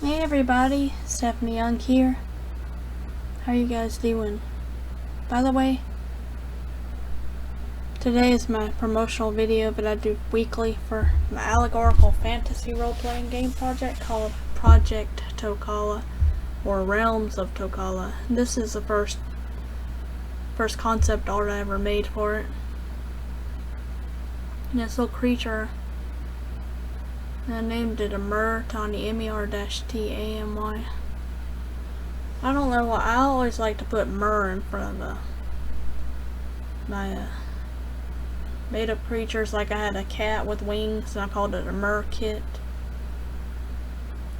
Hey everybody, Stephanie Young here. How are you guys doing? By the way, today is my promotional video that I do weekly for my allegorical fantasy role-playing game project called Project Tokala, or Realms of Tokala. This is the first concept art I ever made for it. And this little creature, I named it a Mer, Tawny, M-E-R-T-A-M-Y. I don't know why, I always like to put Mer in front of my made up creatures. Like I had a cat with wings and I called it a Mer kit.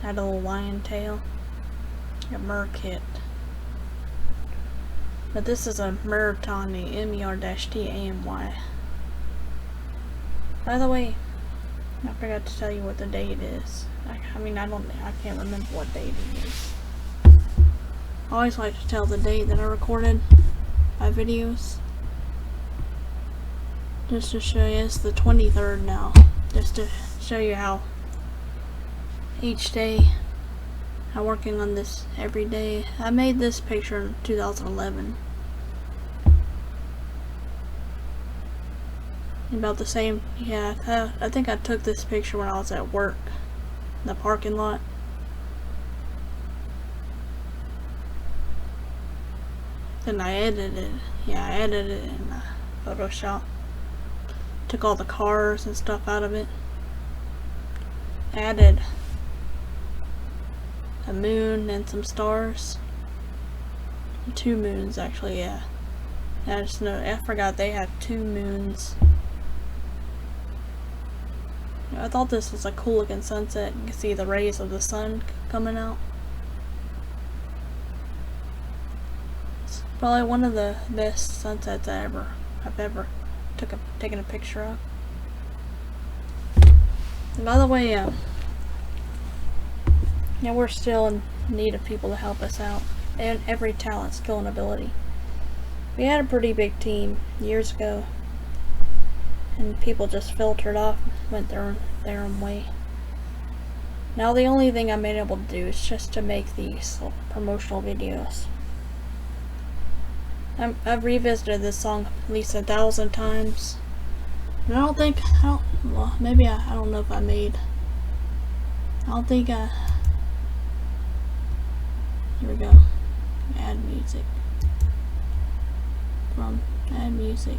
Had a little lion tail. A Mer kit. But this is a Mer, Tawny, M-E-R-T-A-M-Y. By the way, I forgot to tell you what the date is. I can't remember what date it is. I always like to tell the date that I recorded my videos. Just to show you, it's the 23rd now. Just to show you how each day I'm working on this every day. I made this picture in 2011. About the same, yeah, I think I took this picture when I was at work in the parking lot. Then I edited it. Yeah, I edited it in Photoshop. Took all the cars and stuff out of it. Added a moon and some stars. 2 moons actually, yeah. I forgot they had 2 moons. I thought this was a cool looking sunset. You can see the rays of the sun coming out. It's probably one of the best sunsets I've ever taken a picture of. And by the way, yeah, we're still in need of people to help us out, and every talent, skill, and ability. We had a pretty big team years ago, and people just filtered off, went their own way. Now the only thing I'm able to do is just to make these promotional videos. I've revisited this song at least 1,000 times. And I don't know if I made. Here we go. Add music. Add music.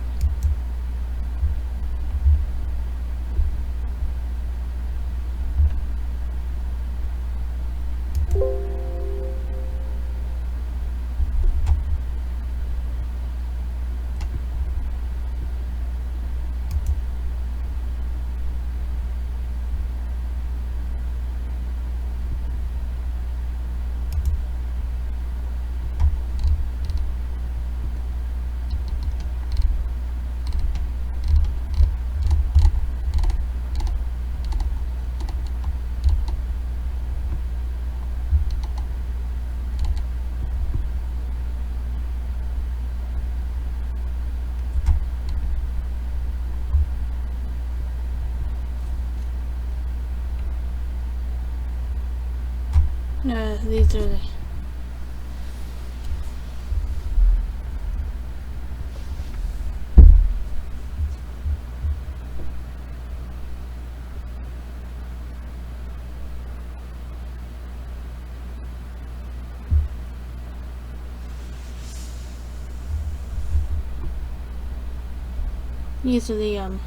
These are the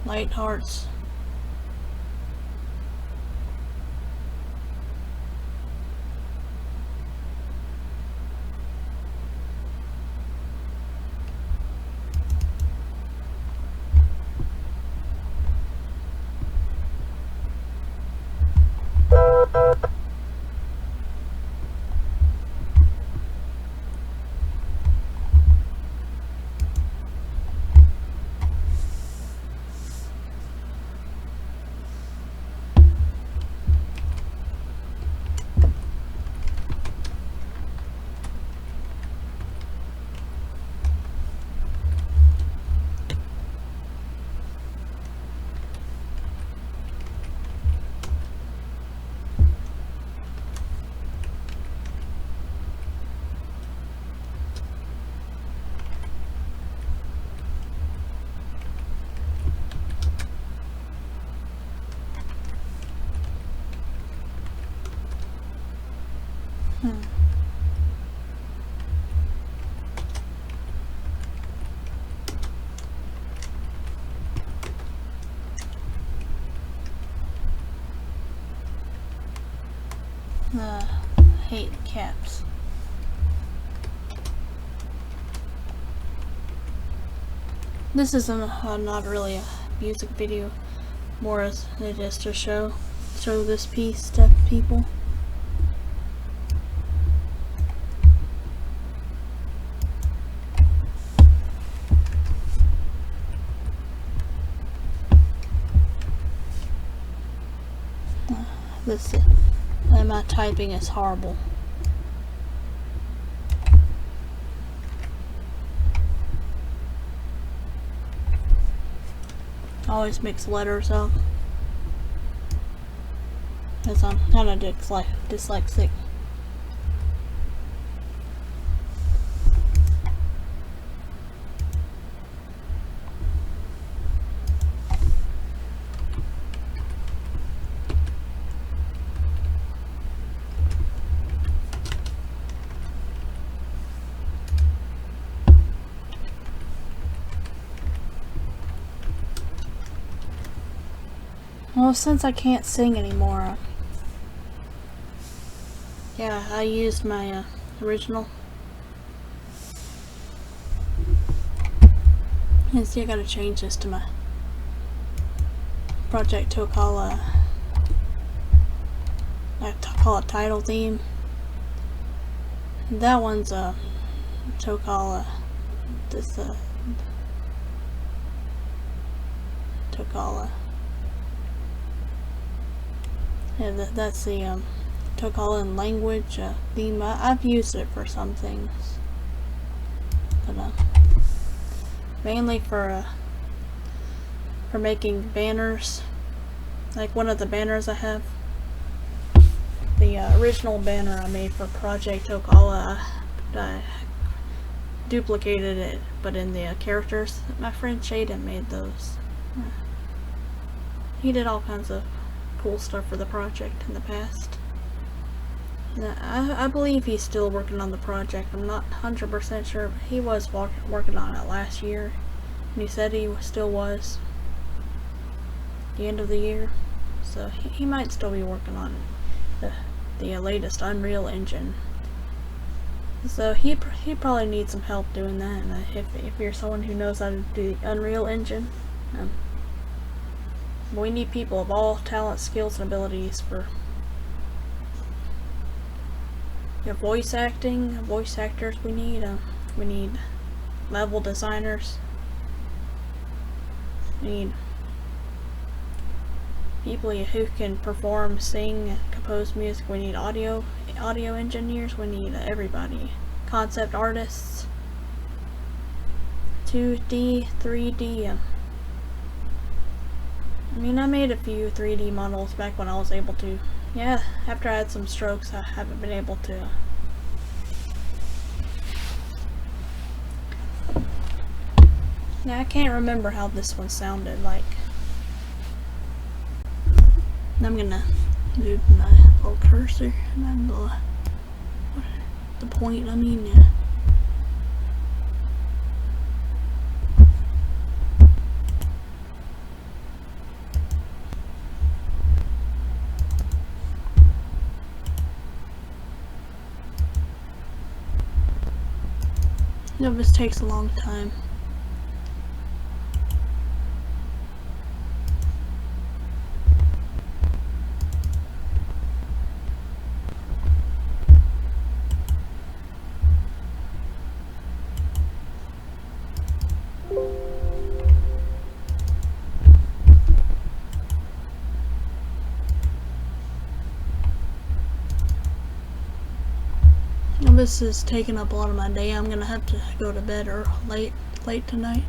light hearts. Hate caps. This is not really a music video, more as it is to show this piece to people. My typing is horrible. I always mix letters up because I'm kind of dyslexic. Well, since I can't sing anymore, yeah, I used my original. And see, I gotta change this to my Project Tokala. I call it title theme. That one's Tokala. This Tokala. Yeah, that's the Tokalan language theme. I've used it for some things, but mainly for making banners. Like one of the banners I have, the original banner I made for Project Tokala, I duplicated it, but in the characters. My friend Shaden made those. He did all kinds of cool stuff for the project in the past. I believe he's still working on the project. I'm not 100% sure, but he was working on it last year, and he said he still was at the end of the year, so he might still be working on the latest Unreal Engine. So he probably needs some help doing that. And if you're someone who knows how to do the Unreal Engine, we need people of all talents, skills, and abilities for voice acting, voice actors. We need level designers. We need people who can perform, sing, compose music. We need audio engineers. We need everybody. Concept artists. 2D, 3D. I mean, I made a few 3D models back when I was able to. Yeah, after I had some strokes, I haven't been able to. Now, I can't remember how this one sounded like. I'm gonna move my little cursor and the point, I mean, yeah. No, this takes a long time. This is taking up a lot of my day. I'm gonna have to go to bed or late tonight,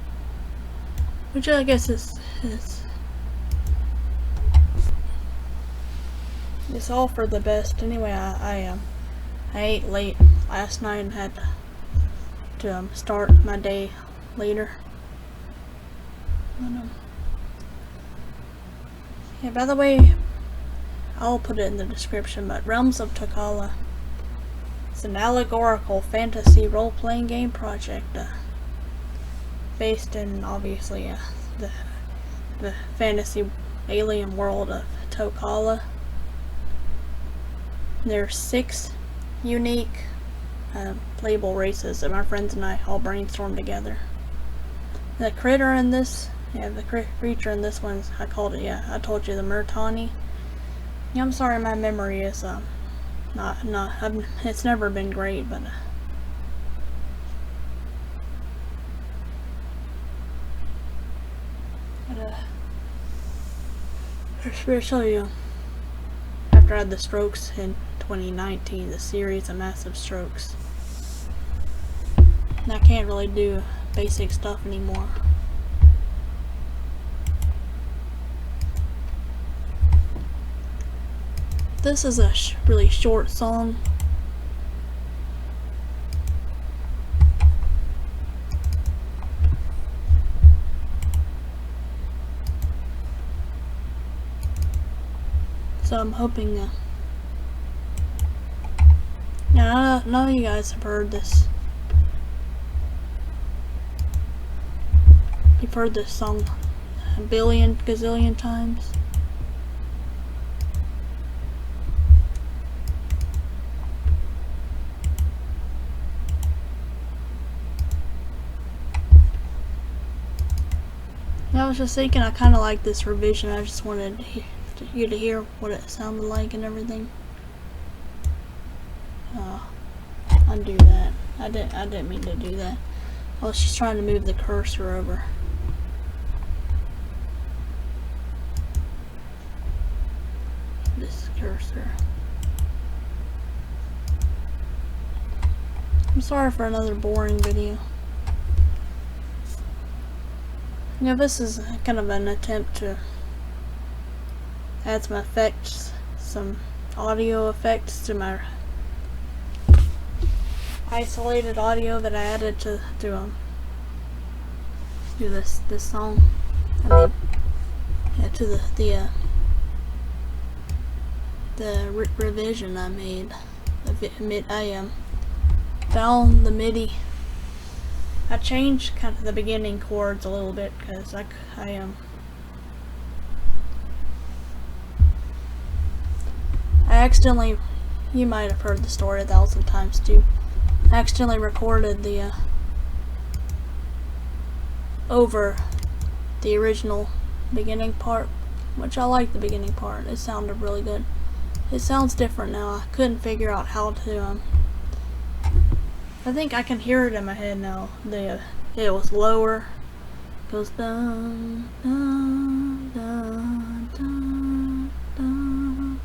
which I guess is it's all for the best. Anyway, I ate late last night and had to start my day later. Yeah. By the way, I'll put it in the description. But Realms of Tokala. It's an allegorical fantasy role-playing game project based in, obviously, the fantasy alien world of Tokala. There's 6 unique playable races that my friends and I all brainstormed together. The critter in this, the creature in this one, I told you the Murtani. Yeah, I'm sorry, my memory is it's never been great, but especially after I had the strokes in 2019, the series of massive strokes, and I can't really do basic stuff anymore. This is a really short song. So I'm hoping now none of you guys have heard this. You've heard this song a billion gazillion times. I was just thinking I kind of like this revision. I just wanted you to hear what it sounded like and everything. Undo that. I didn't mean to do that. I was just trying to move the cursor over. This cursor. I'm sorry for another boring video. Now this is kind of an attempt to add some effects, some audio effects to my isolated audio that I added to do this song. I mean, to the revision I made. I found the MIDI. I changed kind of the beginning chords a little bit because I accidentally, you might have heard the story 1,000 times too. I accidentally recorded the over the original beginning part, which I like the beginning part. It sounded really good. It sounds different now. I couldn't figure out how to I think I can hear it in my head now. It was lower. It goes dun dun dun dun dun.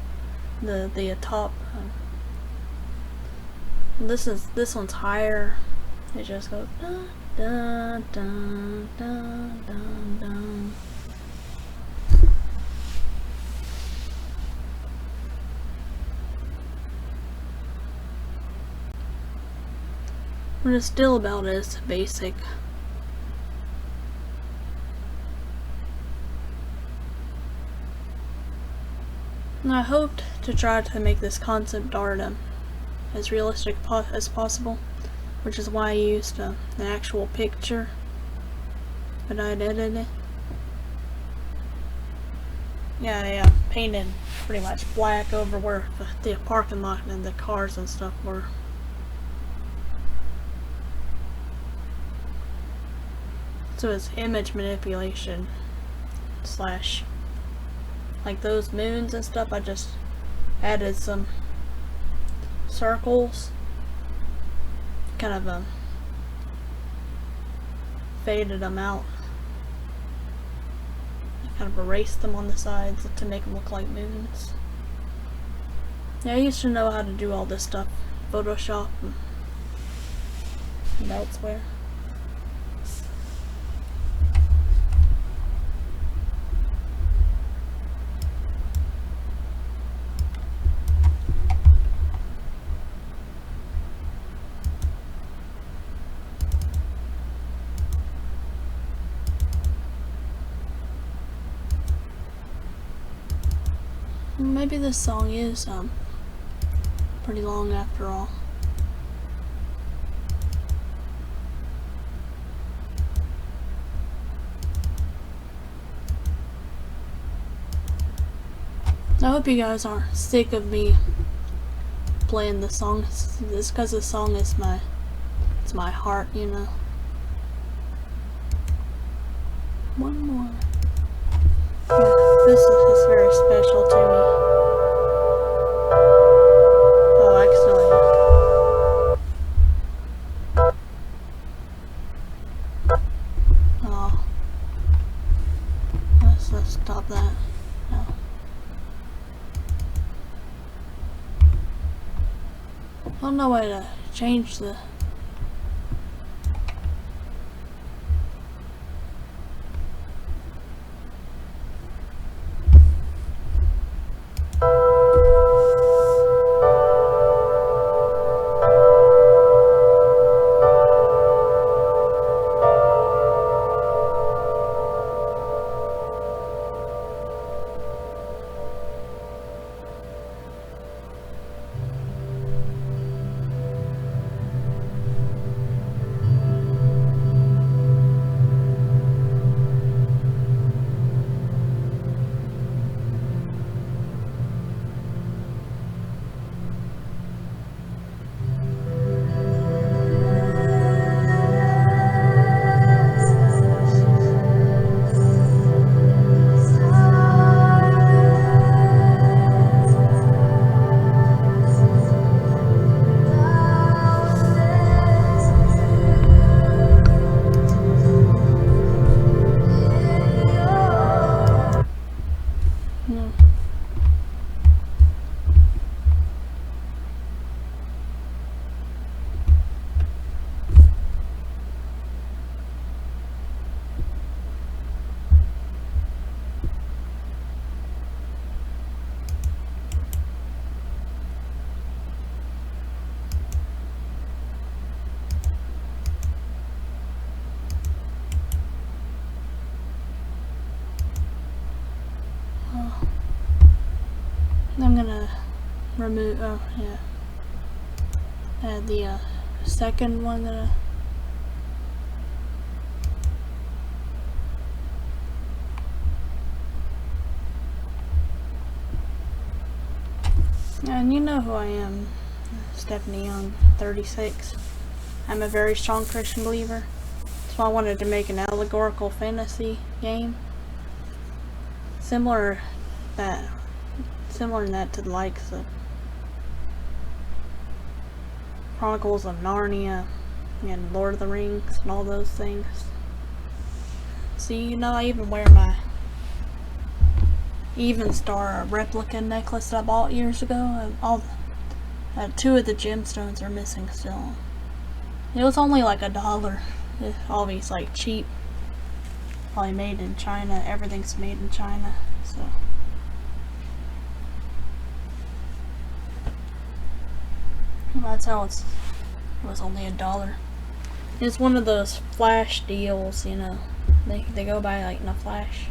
The top. This one's higher. It just goes dun dun dun dun dun dun. But it's still about as basic. And I hoped to try to make this concept art as realistic as possible, which is why I used an actual picture, but I'd edited it. Yeah, I painted pretty much black over where the parking lot and the cars and stuff were. So it's image manipulation slash, like those moons and stuff, I just added some circles, kind of faded them out, kind of erased them on the sides to make them look like moons. Yeah, I used to know how to do all this stuff, Photoshop and elsewhere. Maybe this song is pretty long after all. I hope you guys aren't sick of me playing the song. It's because the song is it's my heart, you know. One more. Yeah, this is very special to me. Oh, actually. Oh. Let's stop that. No. I don't know way to change the... I'm gonna remove, oh yeah, add the second one that and you know who I am, Stephanie, I'm 36. I'm a very strong Christian believer. So I wanted to make an allegorical fantasy game. Similar in that to the likes of Chronicles of Narnia and Lord of the Rings and all those things. See, you know, I even wear my Even Star replica necklace that I bought years ago. Two of the gemstones are missing still. It was only like $1. All these like cheap, probably made in China. Everything's made in China, so. That's how it was only $1. It's one of those flash deals, you know. They go by like in a flash.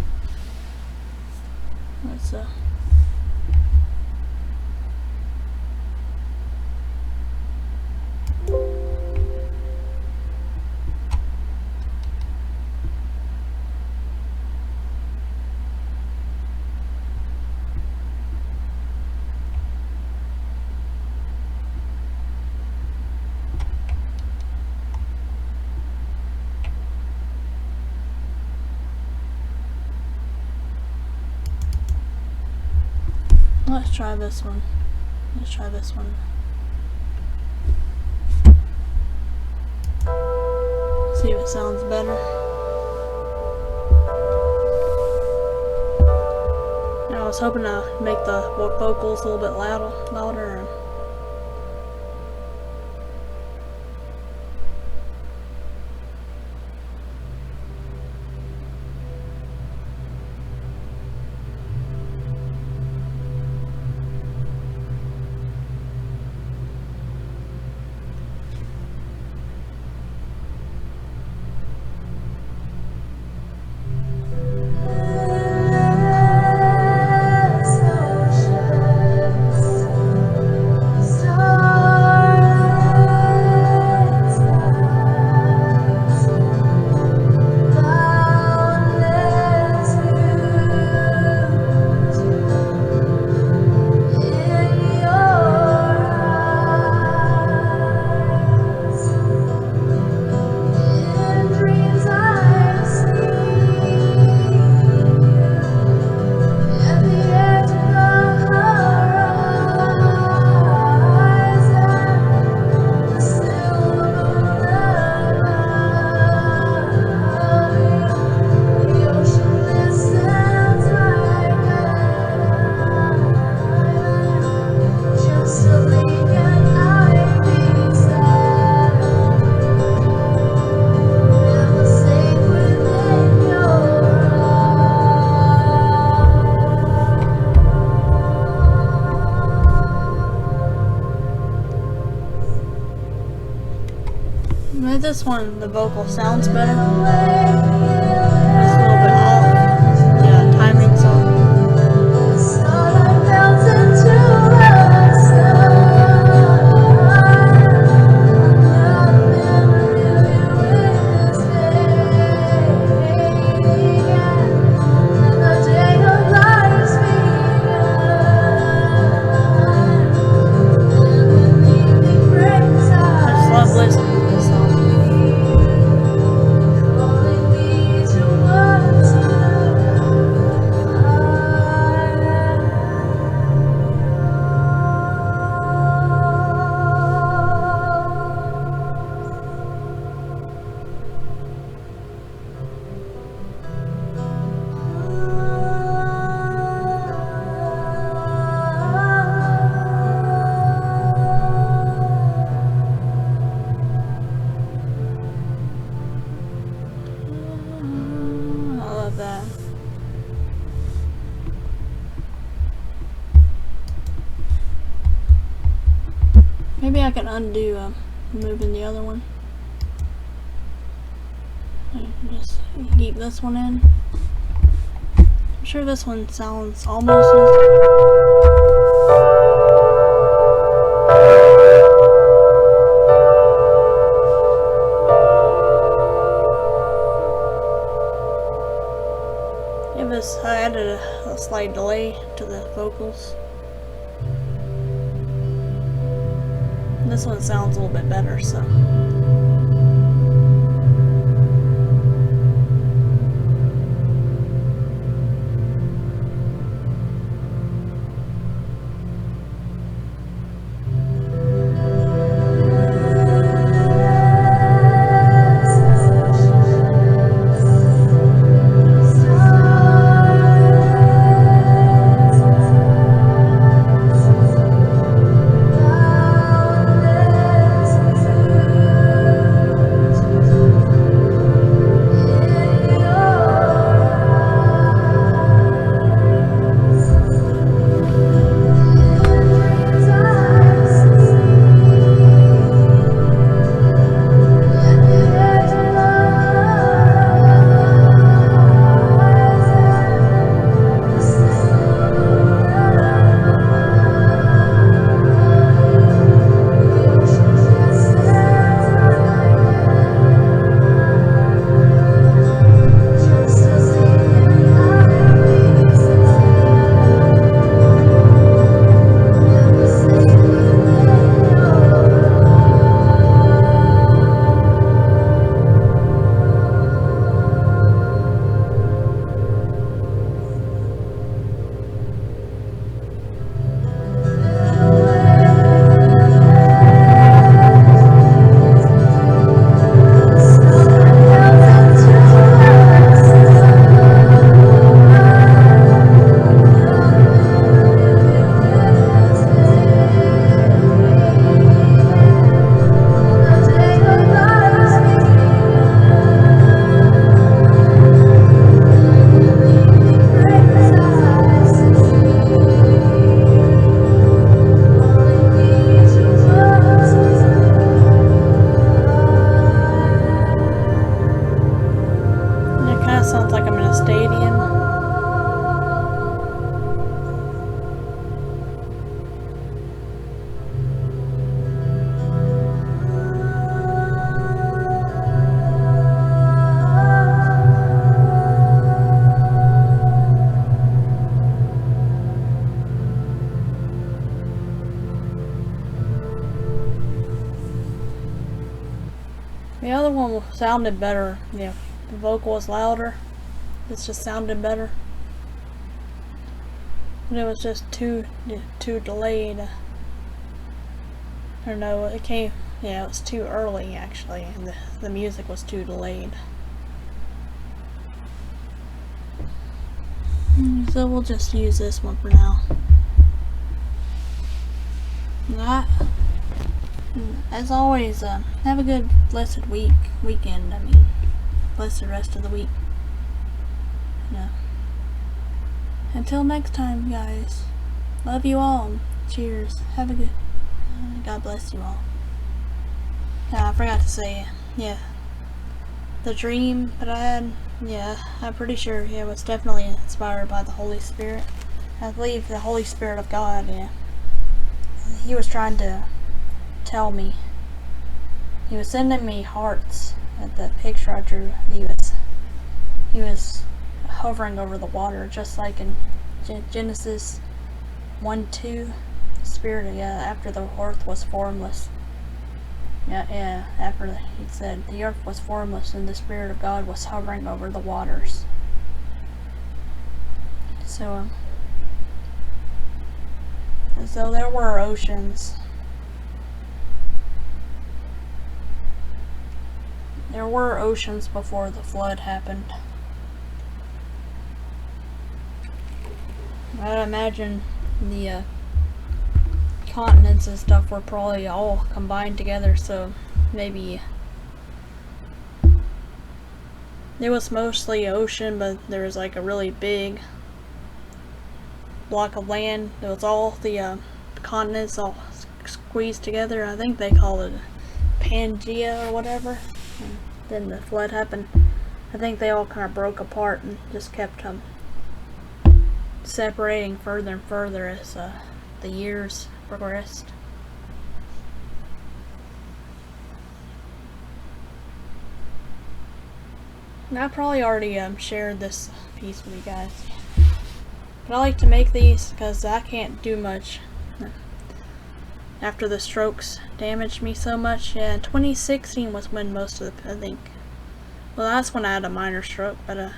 Let's try this one. Let's try this one. See if it sounds better. I was hoping to make the vocals a little bit louder. this one, the vocal sounds better. It's a little bit off. Yeah, timing, so. I just love listening to this song. I love that. Maybe I can undo moving the other one. Just keep this one in. I'm sure this one sounds almost I added a slight delay to the vocals. This one sounds a little bit better, so. Sounds like I'm in a stadium. The other one sounded better. Yeah, the vocal was louder. This just sounded better. But it was just too delayed. Or no, it came. Yeah, it was too early actually, and the music was too delayed. So we'll just use this one for now. As always, have a good blessed weekend. I mean, blessed rest of the week. Until next time, guys. Love you all. Cheers. Have a good. God bless you all. I forgot to say yeah, the dream that I had, yeah, I'm pretty sure it was definitely inspired by the Holy Spirit. I believe the Holy Spirit of God, yeah. He was trying to tell me. He was sending me hearts at the picture I drew. He was hovering over the water, just like in Genesis 1:2. The Spirit, after the earth was formless. Yeah, after he said the earth was formless and the Spirit of God was hovering over the waters. So, as though there were oceans. There were oceans before the flood happened. I'd imagine the continents and stuff were probably all combined together, so maybe it was mostly ocean, but there was like a really big block of land. It was all the continents all squeezed together. I think they call it Pangea or whatever. And then the flood happened. I think they all kind of broke apart and just kept separating further and further as the years progressed. And I probably already shared this piece with you guys. But I like to make these because I can't do much after the strokes damaged me so much. Yeah, 2016 was when most of the, I think, well, that's when I had a minor stroke, but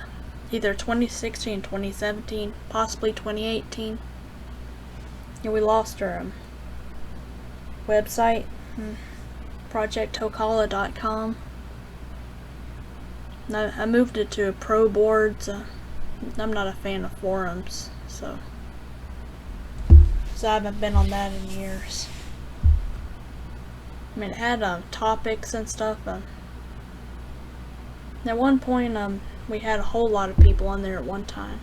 either 2016, 2017, possibly 2018. Yeah, we lost our website, projecttokala.com. I moved it to pro boards. I'm not a fan of forums, so I haven't been on that in years. I mean, it had topics and stuff. At one point, we had a whole lot of people on there at one time.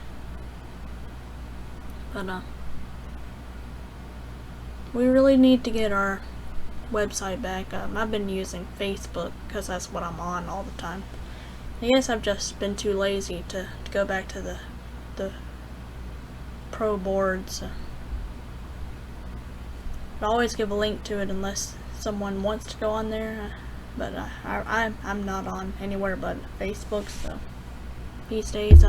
But we really need to get our website back. I've been using Facebook because that's what I'm on all the time. I guess I've just been too lazy to go back to the pro boards. I always give a link to it unless someone wants to go on there. But I'm not on anywhere but Facebook, so these days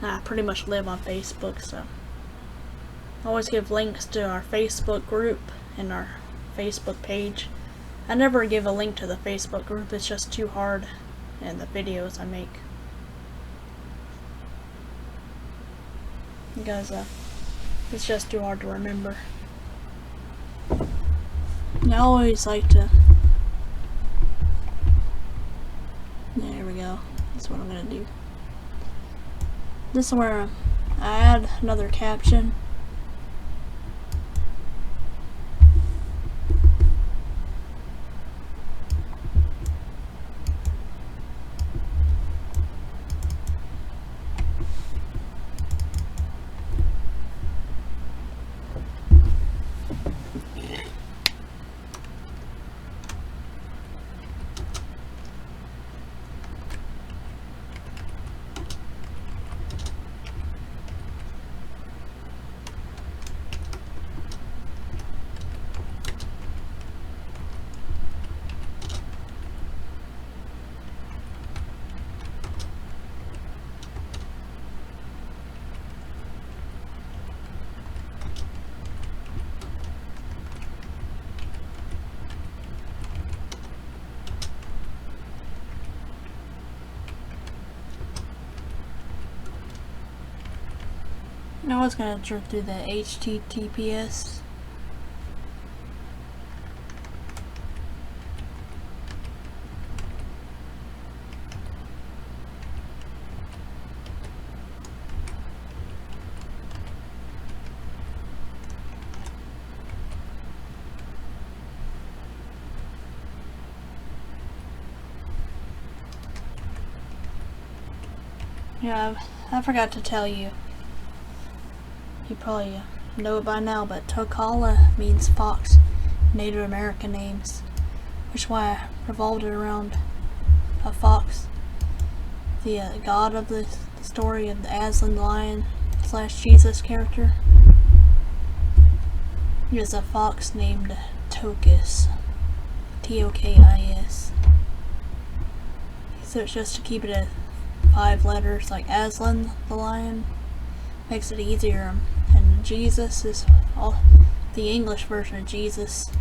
I pretty much live on Facebook, so I always give links to our Facebook group and our Facebook page. I never give a link to the Facebook group, it's just too hard in the videos I make. Because it's just too hard to remember. And I always like to... There we go. That's what I'm gonna do. This is where I add another caption. I was gonna jerk through the HTTPS. Yeah, I forgot to tell you. You probably know it by now, but Tokala means fox, Native American names, which is why I revolved it around a fox, the god of the story of the Aslan the lion / Jesus character. There's a fox named Tokis, Tokis. So it's just to keep it at 5 letters, like Aslan the lion, makes it easier. And Jesus is the English version of Jesus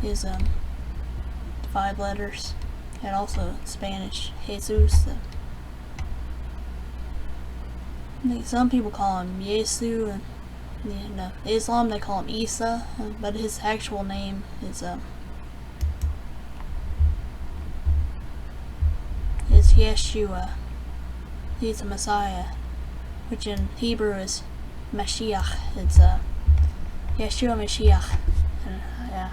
is 5 letters, and also in Spanish, Jesus. Some people call him Yesu, and in Islam they call him Isa, but his actual name is Yeshua. He's a Messiah, which in Hebrew is Mashiach. It's Yeshua Mashiach. Yeah.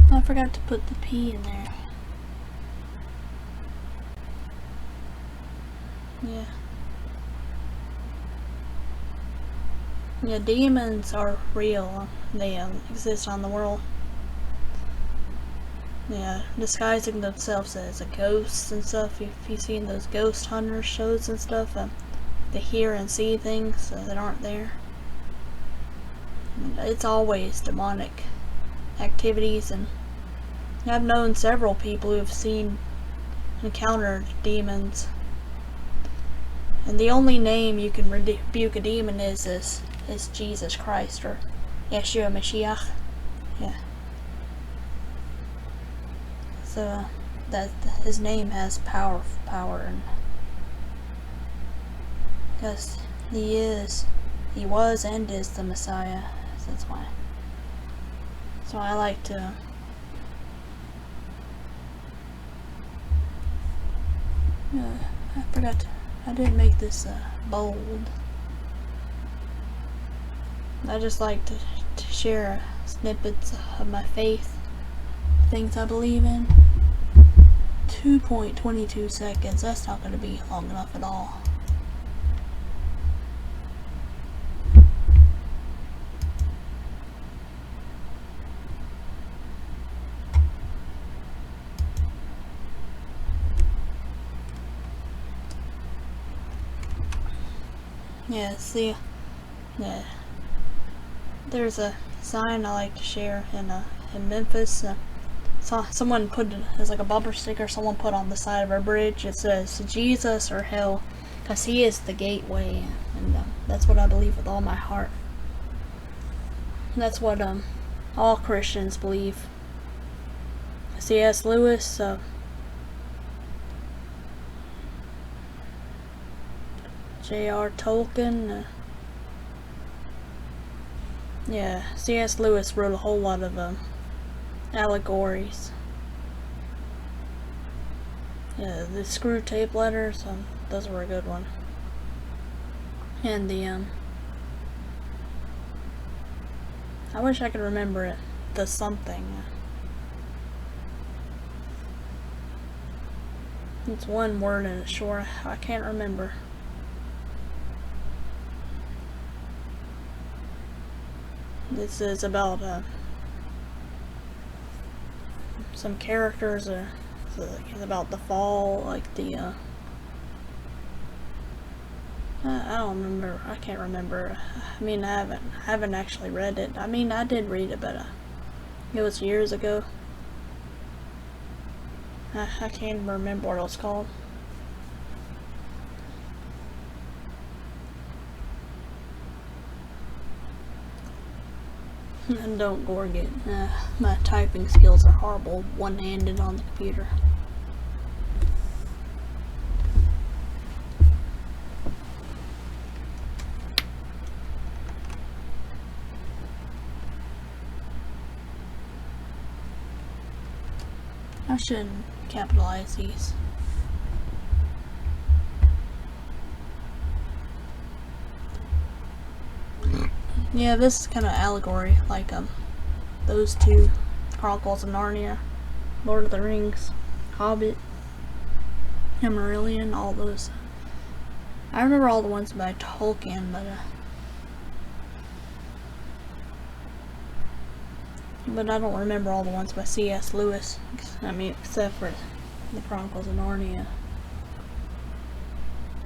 I forgot to put the P in there. Yeah, demons are real. They exist on the world. Yeah, disguising themselves as a ghost and stuff. If you've seen those ghost hunter shows and stuff, they hear and see things that aren't there. And it's always demonic activities, and I've known several people who have encountered demons. And the only name you can rebuke a demon is Jesus Christ, or Yeshua Mashiach. Yeah. So that his name has power, and because he was and is the Messiah. So that's why. So I like to. I forgot to. I didn't make this bold. I just like to share snippets of my faith, things I believe in. 2.22 seconds. That's not going to be long enough at all. Yeah, see, yeah, there's a sign I like to share in Memphis. Someone put it as like a bumper sticker someone put on the side of a bridge. It says Jesus or hell, because he is the gateway, and that's what I believe with all my heart. And that's what all Christians believe. C.S. Lewis, J.R. Tolkien, yeah, C.S. Lewis wrote a whole lot of allegories. Yeah, the Screw Tape Letters, those were a good one. And I wish I could remember it. The something. It's one word and it's short. I can't remember. This is about some characters. It's about the fall, like the I don't remember. I can't remember. I mean, I haven't actually read it. I mean, I did read it, but it was years ago. I can't even remember what it was called. And don't gorg it. My typing skills are horrible, one-handed on the computer. I should capitalize these. Yeah, this is kind of allegory, like those two, Chronicles of Narnia, Lord of the Rings, Hobbit, Silmarillion, all those. I remember all the ones by Tolkien, but I don't remember all the ones by C.S. Lewis. I mean, except for the Chronicles of Narnia,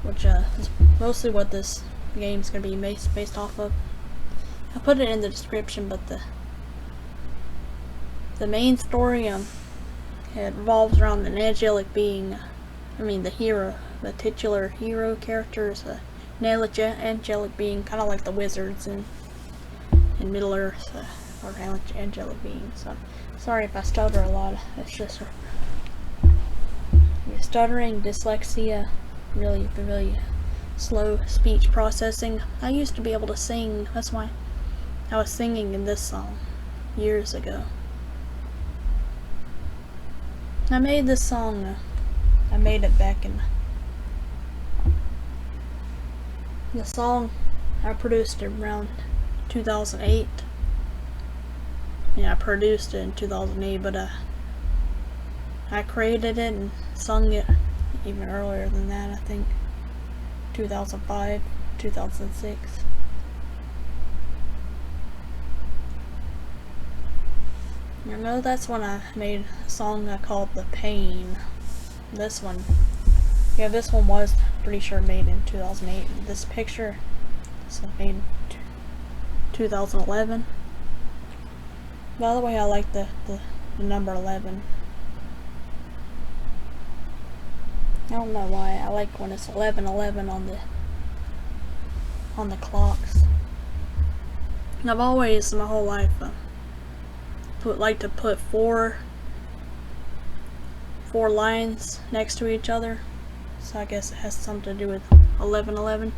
which is mostly what this game's gonna be based off of. I put it in the description, but the main story it revolves around an angelic being. I mean, the hero, the titular hero character is an angelic being, kind of like the wizards in Middle Earth, or angelic beings. So, sorry if I stutter a lot. It's just stuttering, dyslexia, really slow speech processing. I used to be able to sing. That's why I was singing in this song years ago. I made this song. I made it back in the song. I produced it around 2008. Yeah, I produced it in 2008, but I created it and sung it even earlier than that. I think 2005, 2006. You know, that's when I made a song I called The Pain. This one, yeah, this one was pretty sure made in 2008. This picture is made in 2011. By the way, I like the number 11. I don't know why. I like when it's 11:11 on the clocks. And I've always, my whole life, like to put four lines next to each other. So I guess it has something to do with 11:11.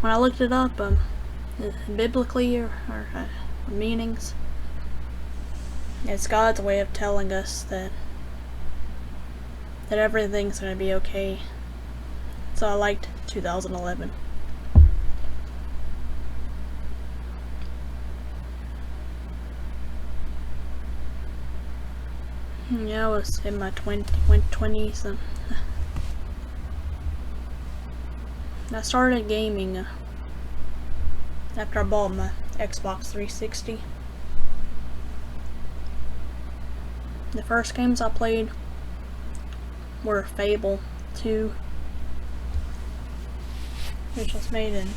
When I looked it up, biblically or meanings, it's God's way of telling us that everything's gonna be okay. So I liked 2011. Yeah, I was in my 20s. I started gaming after I bought my Xbox 360. The first games I played were Fable 2, which was made in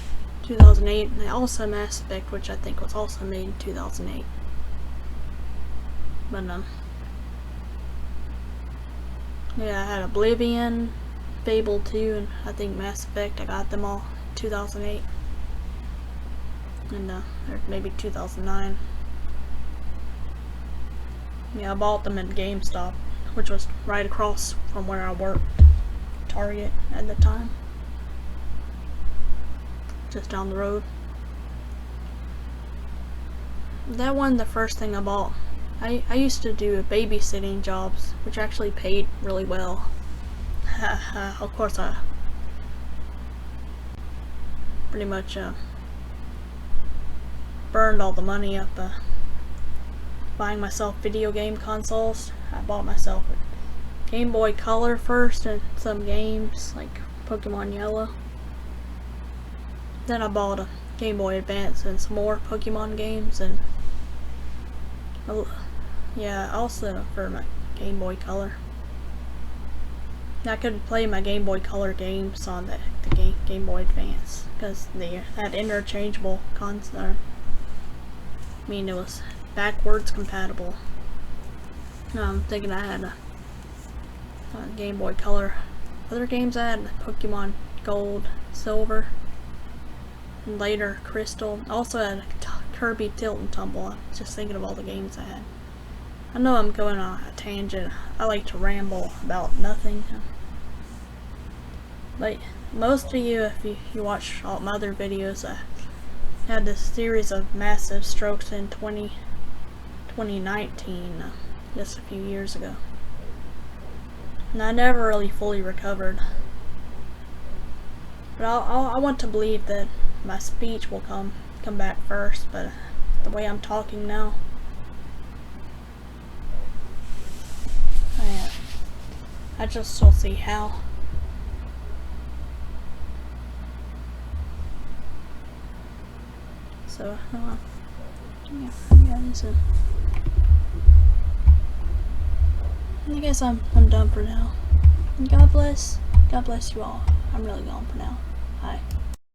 2008, and also Mass Effect, which I think was also made in 2008. But yeah, I had Oblivion, Fable 2, and I think Mass Effect. I got them all in 2008, and or maybe 2009. Yeah, I bought them at GameStop, which was right across from where I worked, Target at the time, just down the road. That wasn't the first thing I bought. I used to do babysitting jobs, which actually paid really well. Of course, I pretty much burned all the money up buying myself video game consoles. I bought myself a Game Boy Color first and some games like Pokemon Yellow. Then I bought a Game Boy Advance and some more Pokemon games, and yeah, also for my Game Boy Color. I could play my Game Boy Color games on the Game Boy Advance because they had interchangeable console. I mean, it was backwards compatible. I'm thinking I had a Game Boy Color. Other games I had Pokemon Gold, Silver, and later Crystal. Also had Kirby Tilt and Tumble. I'm just thinking of all the games I had. I know I'm going on a tangent. I like to ramble about nothing. But most of you, if you watch all my other videos, I had this series of massive strokes in 2019, just a few years ago. And I never really fully recovered. But I want to believe that my speech will come come back first, but the way I'm talking now, I just don't see how. So, yeah, guys, I guess I'm done for now. God bless you all. I'm really gone for now. Bye.